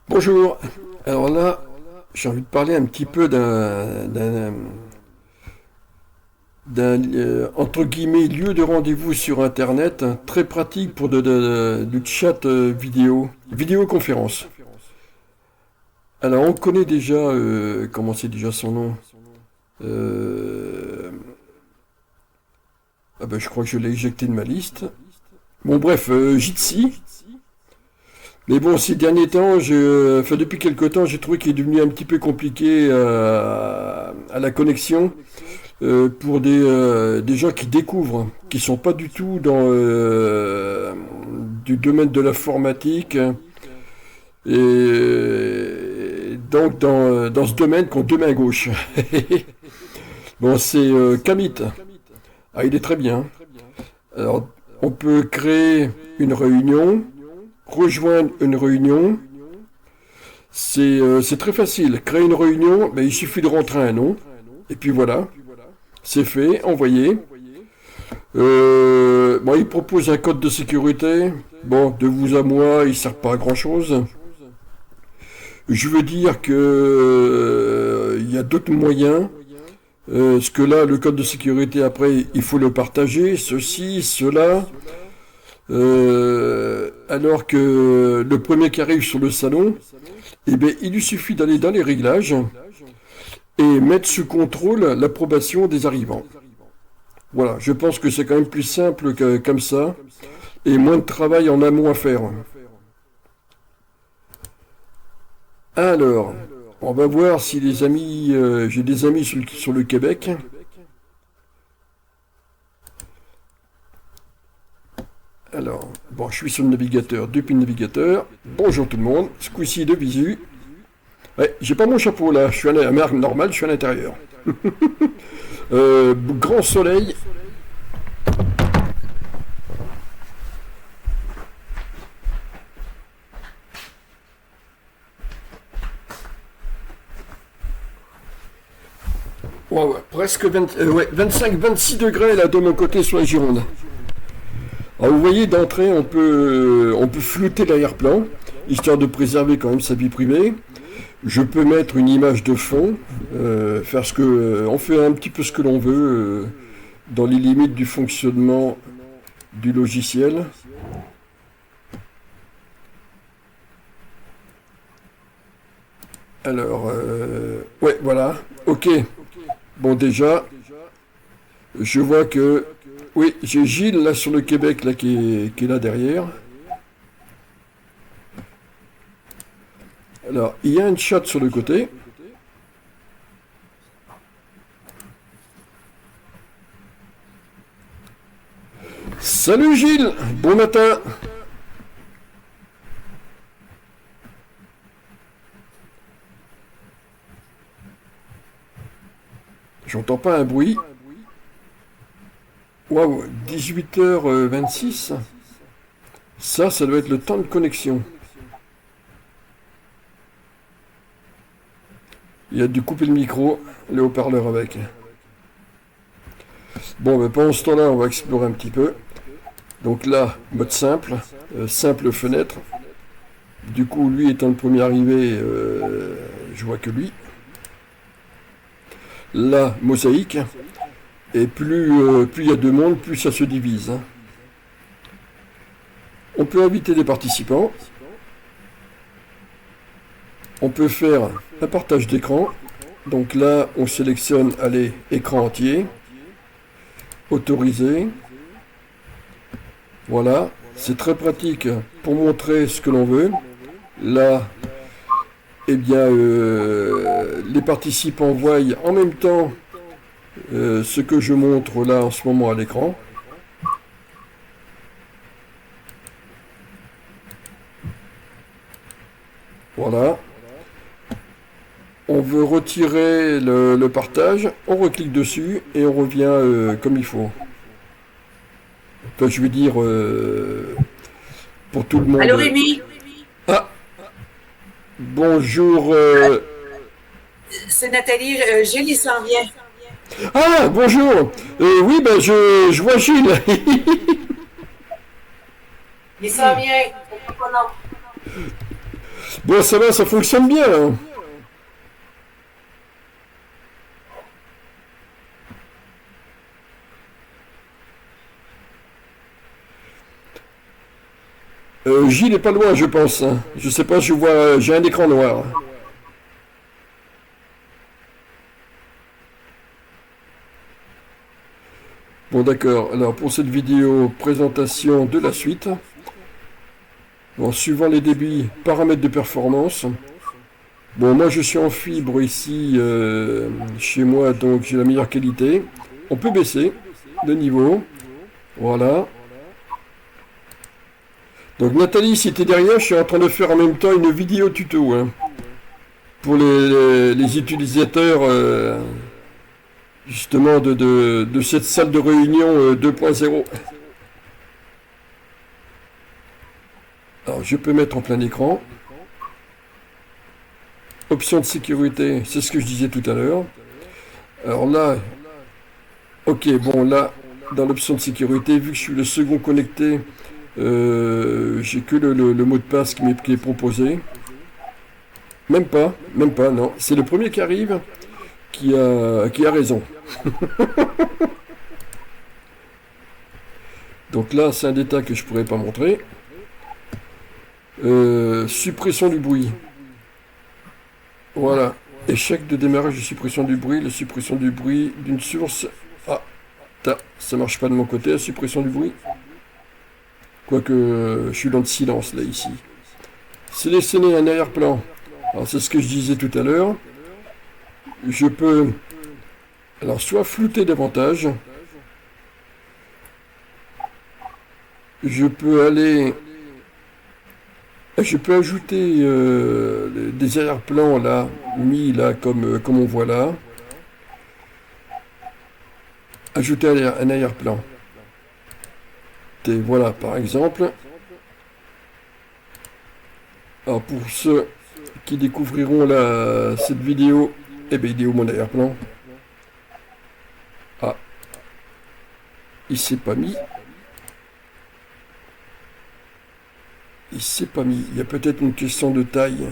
Bonjour. Alors là, j'ai envie de parler un petit peu d'un entre guillemets lieu de rendez-vous sur Internet, très pratique pour du chat vidéo, vidéoconférence. Alors on connaît déjà, comment c'est déjà son nom? Euh, ah ben, je crois que je l'ai éjecté de ma liste. Bon bref, Jitsi. Mais bon, ces derniers temps, enfin depuis quelques temps, j'ai trouvé qu'il est devenu un petit peu compliqué à la connexion pour des gens qui découvrent, qui sont pas du tout dans du domaine de l'informatique et donc dans ce domaine qui ont deux mains gauches. Bon, c'est Kamit. Ah, il est très bien. Alors, on peut créer une réunion, rejoindre une réunion. C'est très facile. Créer une réunion, ben, il suffit de rentrer un nom. Et puis voilà, c'est fait, envoyé. Bon, il propose un code de sécurité. Bon, de vous à moi, il sert pas à grand chose. Je veux dire que il y a d'autres moyens. Parce que là, le code de sécurité, après, il faut le partager, ceci, cela. Alors que le premier qui arrive sur le salon, eh bien, il lui suffit d'aller dans les réglages et mettre sous contrôle l'approbation des arrivants. Voilà, je pense que c'est quand même plus simple que comme ça et moins de travail en amont à faire. Alors, on va voir si les amis, j'ai des amis sur le Québec. Alors, bon, je suis sur le navigateur, depuis le navigateur. Bonjour tout le monde, ce coup-ci de visu. Ouais, j'ai pas mon chapeau là, je suis à mer normale, je suis à l'intérieur. Grand soleil. Ouais, ouais, presque 25-26 degrés là de mon côté sur la Gironde. Alors vous voyez, d'entrée, on peut flouter l'arrière-plan, histoire de préserver quand même sa vie privée. Je peux mettre une image de fond, faire ce que, on fait un petit peu ce que l'on veut dans les limites du fonctionnement du logiciel. Alors, ouais, voilà, ok. Bon, déjà, je vois que, oui, j'ai Gilles là sur le Québec là qui est là derrière. Alors, il y a un chat sur le côté. Salut Gilles, bon matin. J'entends pas un bruit. Waouh, 18h26. Ça doit être le temps de connexion. Il a dû couper le micro, le haut-parleur avec. Bon, ben pendant ce temps-là, on va explorer un petit peu. Donc là, mode simple, simple fenêtre. Du coup, lui étant le premier arrivé, je vois que lui. Là, mosaïque. Et plus il y a de monde, plus ça se divise. Hein. On peut inviter des participants. On peut faire un partage d'écran. Donc là, on sélectionne, allez, écran entier. Autoriser. Voilà. C'est très pratique pour montrer ce que l'on veut. Là, eh bien, les participants voient en même temps ce que je montre là en ce moment à l'écran. Voilà. On veut retirer le partage, on reclique dessus et on revient comme il faut. Enfin, je veux dire pour tout le monde. Allô Rémi, Ah, bonjour. c'est Nathalie, Gilles il s'en vient. Ah, bonjour. Oui, ben je vois Gilles. Il s'en vient. Pas non. Bon, ça va, ça fonctionne bien, hein. Gilles est pas loin, je pense, hein. Je sais pas, je vois, j'ai un écran noir. Bon, d'accord. Alors, pour cette vidéo, présentation de la suite. Bon, suivant les débits, paramètres de performance. Bon, moi, je suis en fibre ici, chez moi, donc j'ai la meilleure qualité. On peut baisser le niveau. Voilà. Donc, Nathalie, si t'es derrière, je suis en train de faire en même temps une vidéo tuto, hein, pour les utilisateurs, justement, de cette salle de réunion 2.0. Alors, je peux mettre en plein écran. Options de sécurité, c'est ce que je disais tout à l'heure. Alors là, ok, bon, là, dans l'option de sécurité, vu que je suis le second connecté, j'ai que le mot de passe qui est proposé. Même pas, non. C'est le premier qui arrive qui a raison. Donc là, c'est un détail que je pourrais pas montrer. Suppression du bruit. Voilà. Échec de démarrage de suppression du bruit. La suppression du bruit d'une source. Ah, ça marche pas de mon côté, la suppression du bruit. Quoique, je suis dans le silence, là, ici. Sélectionner un arrière-plan. Alors, c'est ce que je disais tout à l'heure. Je peux, alors, soit flouter davantage. Je peux aller... Je peux ajouter des arrière-plans là, mis là comme on voit là. Ajouter un arrière-plan. Et voilà par exemple. Alors pour ceux qui découvriront cette vidéo, eh bien il est où mon arrière-plan? Ah, il s'est pas mis. Il s'est pas mis. Il y a peut-être une question de taille.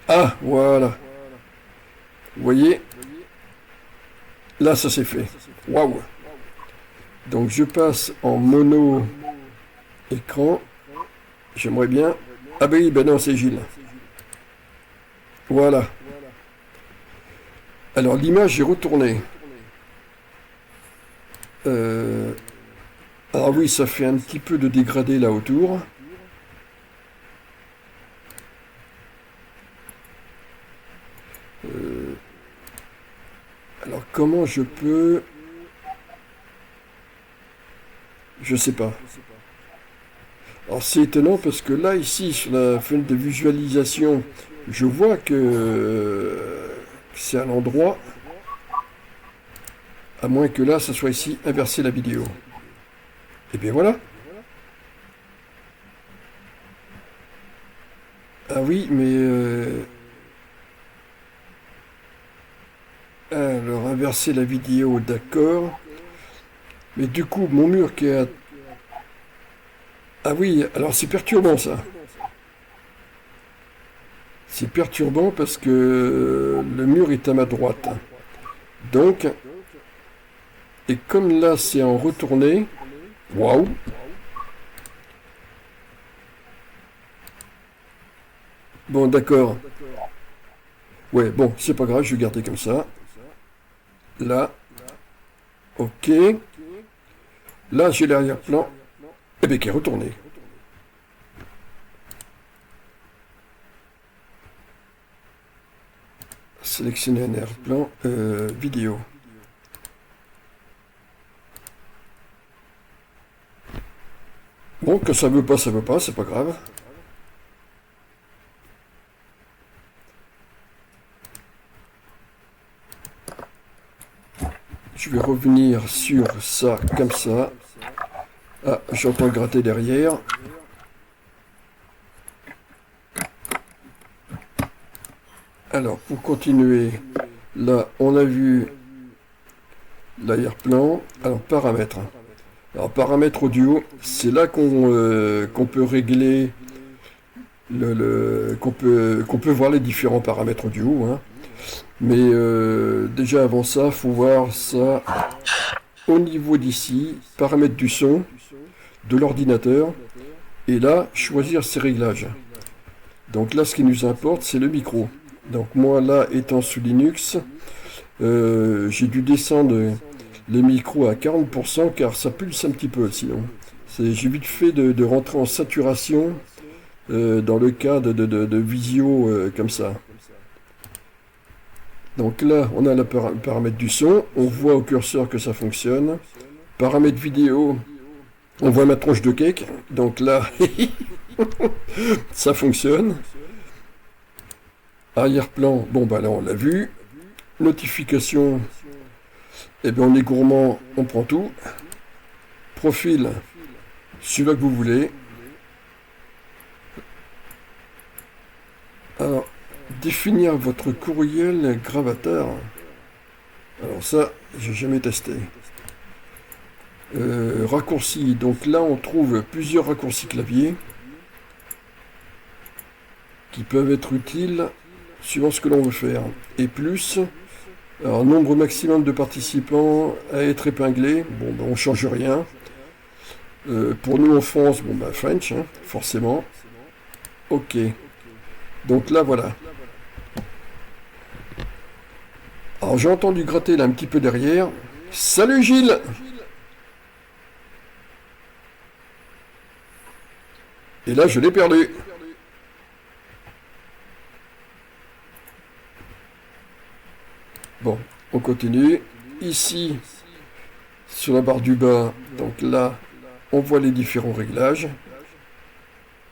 Ah, voilà. Vous voyez? Là, ça s'est fait. Waouh! Donc, je passe en mono écran. J'aimerais bien... Ah ben oui, ben non, c'est Gilles. Voilà. Alors, l'image est retournée. Ah oui, ça fait un petit peu de dégradé là autour. Alors comment je peux... Je sais pas. Alors c'est étonnant parce que là ici sur la fenêtre de visualisation, je vois que c'est un endroit, à moins que là ça soit ici inverser la vidéo. Et bien voilà. Ah oui, mais... Alors, inverser la vidéo, d'accord. Mais du coup, mon mur qui est à... Ah oui, alors c'est perturbant ça. C'est perturbant parce que le mur est à ma droite. Donc, et comme là c'est en retourné, waouh! Bon, d'accord. Ouais, bon, c'est pas grave, je vais garder comme ça. Là. Ok. Là, j'ai l'arrière-plan. Eh bien, qui est retourné. Sélectionner un arrière-plan. Vidéo. Bon, que ça veut pas, c'est pas grave. Je vais revenir sur ça, comme ça. Ah, j'entends gratter derrière. Alors, pour continuer, là, on a vu l'arrière-plan. Alors, paramètres. Alors, paramètres audio, c'est là qu'on peut régler, qu'on peut voir les différents paramètres audio, hein. Mais déjà avant ça, faut voir ça au niveau d'ici, paramètres du son, de l'ordinateur, et là, choisir ses réglages. Donc là, ce qui nous importe, c'est le micro. Donc moi, là, étant sous Linux, j'ai dû descendre les micros à 40% car ça pulse un petit peu sinon. J'ai vite fait de rentrer en saturation dans le cas de visio comme ça. Donc là, on a le paramètre du son, on voit au curseur que ça fonctionne. Paramètre vidéo, on voit ma tronche de cake, donc là, ça fonctionne. Arrière-plan, bon bah là on l'a vu. Notification, eh bien on est gourmand, on prend tout. Profil, celui-là que vous voulez. Alors, définir votre courriel gravatar. Alors ça, j'ai jamais testé. Raccourcis, donc là on trouve plusieurs raccourcis clavier qui peuvent être utiles suivant ce que l'on veut faire. Et plus, alors nombre maximum de participants à être épinglés, bon ben on change rien. Pour nous en France, bon ben French, hein, forcément. Ok. Donc là voilà. Alors j'ai entendu gratter là un petit peu derrière. Salut Gilles! Et là je l'ai perdu. Bon, on continue. Ici, sur la barre du bas, donc là, on voit les différents réglages.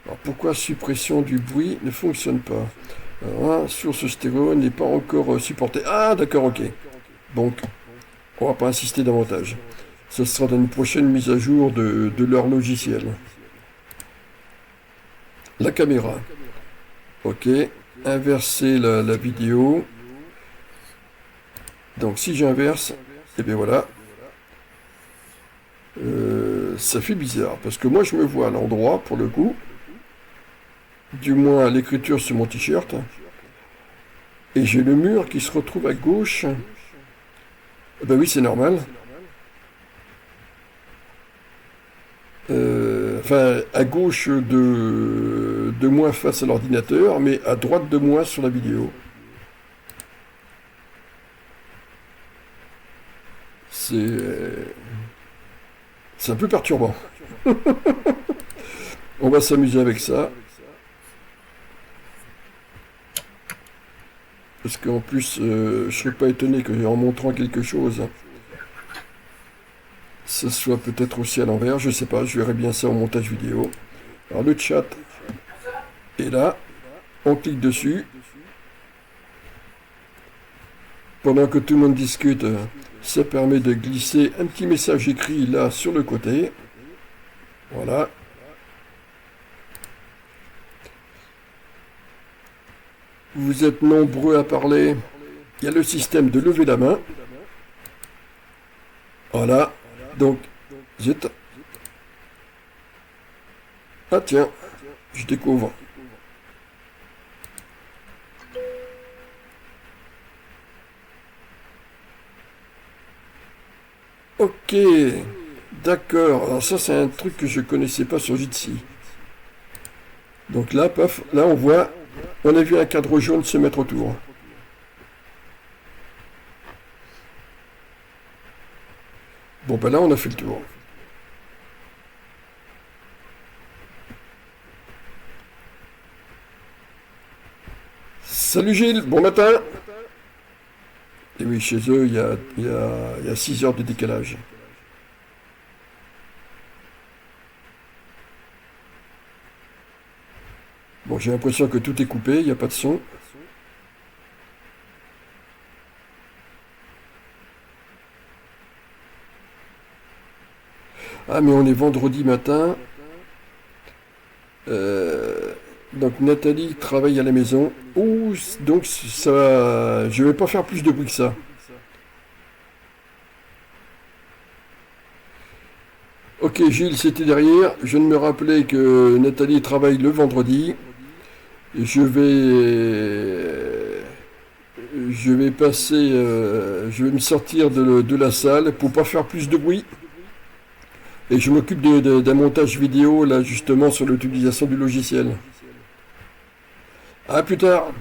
Alors pourquoi suppression du bruit ne fonctionne pas? Alors, source stéréo n'est pas encore supportée. Ah d'accord, ok. Donc, on va pas insister davantage. Ce sera dans une prochaine mise à jour de leur logiciel. La caméra. Ok. Inverser la vidéo. Donc si j'inverse, et bien voilà. Ça fait bizarre. Parce que moi je me vois à l'endroit pour le coup. Du moins l'écriture sur mon t-shirt. Et j'ai le mur qui se retrouve à gauche. Ben oui, c'est normal. Enfin, à gauche de moi face à l'ordinateur, mais à droite de moi sur la vidéo. C'est un peu perturbant. On va s'amuser avec ça. Parce qu'en plus, je serais pas étonné qu'en montrant quelque chose, ça soit peut-être aussi à l'envers. Je sais pas, je verrai bien ça au montage vidéo. Alors le chat est là. On clique dessus. Pendant que tout le monde discute, ça permet de glisser un petit message écrit là sur le côté. Voilà. Vous êtes nombreux à parler. Il y a le système de lever la main. Voilà. Donc, zut. Ah tiens, je découvre. Ok, d'accord. Alors ça, c'est un truc que je connaissais pas sur Jitsi. Donc là, paf, là on voit, on a vu un cadre jaune se mettre autour. Bon ben là, on a fait le tour. Salut Gilles, bon matin. Et oui, chez eux, il y a 6 heures de décalage. Bon, j'ai l'impression que tout est coupé, il n'y a pas de son. Ah, mais on est vendredi matin. Donc Nathalie travaille à la maison. Ouh, donc ça, je vais pas faire plus de bruit que ça. Ok, Gilles, c'était derrière. Je ne me rappelais que Nathalie travaille le vendredi. Je vais passer, je vais me sortir de la salle pour pas faire plus de bruit. Et je m'occupe d'un montage vidéo là justement sur l'utilisation du logiciel. À plus tard.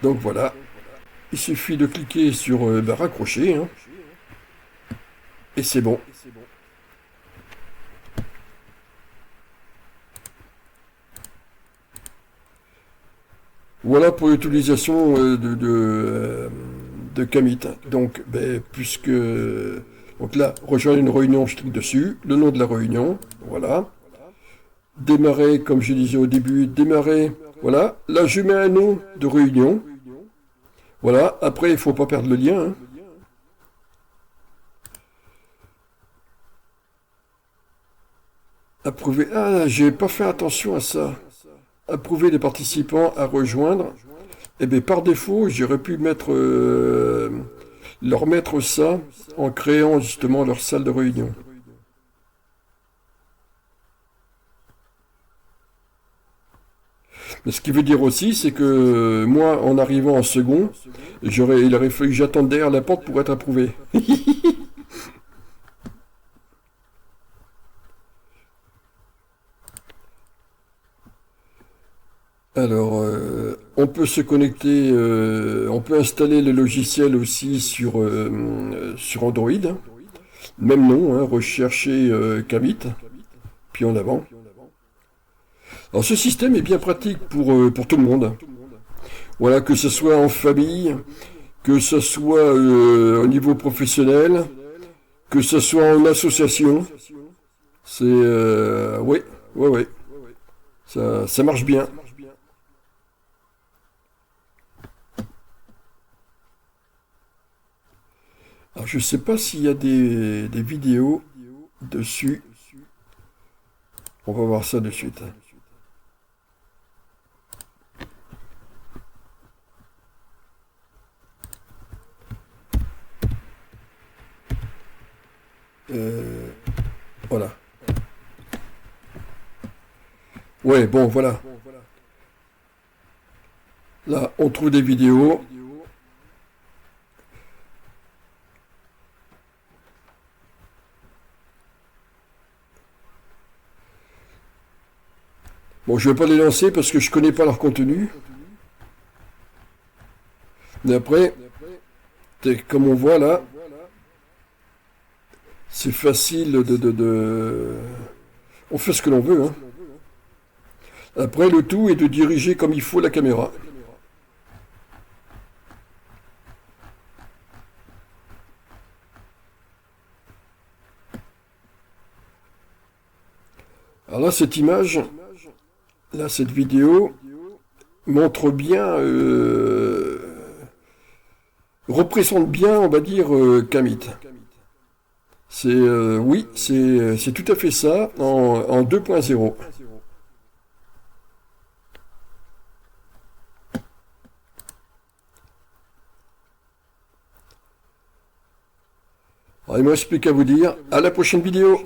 Donc voilà, il suffit de cliquer sur raccrocher, hein, et c'est bon. Voilà pour l'utilisation de Kamit. Donc, ben, donc là, rejoindre une réunion, je clique dessus, le nom de la réunion, voilà. Démarrer, comme je disais au début, démarrer, voilà. Là, je mets un nom de réunion. Voilà, après, il ne faut pas perdre le lien, hein. Approuver. Ah, j'ai pas fait attention à ça. Approuver les participants à rejoindre. Eh bien, par défaut, j'aurais pu leur mettre ça en créant justement leur salle de réunion. Mais ce qui veut dire aussi, c'est que moi, en arrivant en second, il aurait fallu que j'attende derrière la porte pour être approuvé. Alors, on peut se connecter, on peut installer le logiciel aussi sur Android. Même nom, hein, rechercher Kamit, puis en avant. Alors ce système est bien pratique pour tout le monde. Voilà, que ce soit en famille, que ce soit au niveau professionnel, que ce soit en association. C'est... oui, oui, oui. Ça marche bien. Alors je sais pas s'il y a des vidéos dessus. On va voir ça de suite. Voilà. Ouais, bon, voilà. Là, on trouve des vidéos. Bon, je vais pas les lancer parce que je connais pas leur contenu. Mais après, comme on voit là, c'est facile on fait ce que l'on veut, hein. Après, le tout est de diriger comme il faut la caméra. Alors là, cette image, là, cette vidéo montre bien, représente bien, on va dire, Kamit. Oui, c'est tout à fait ça en 2.0. Alors, il me reste plus qu'à vous dire à la prochaine vidéo.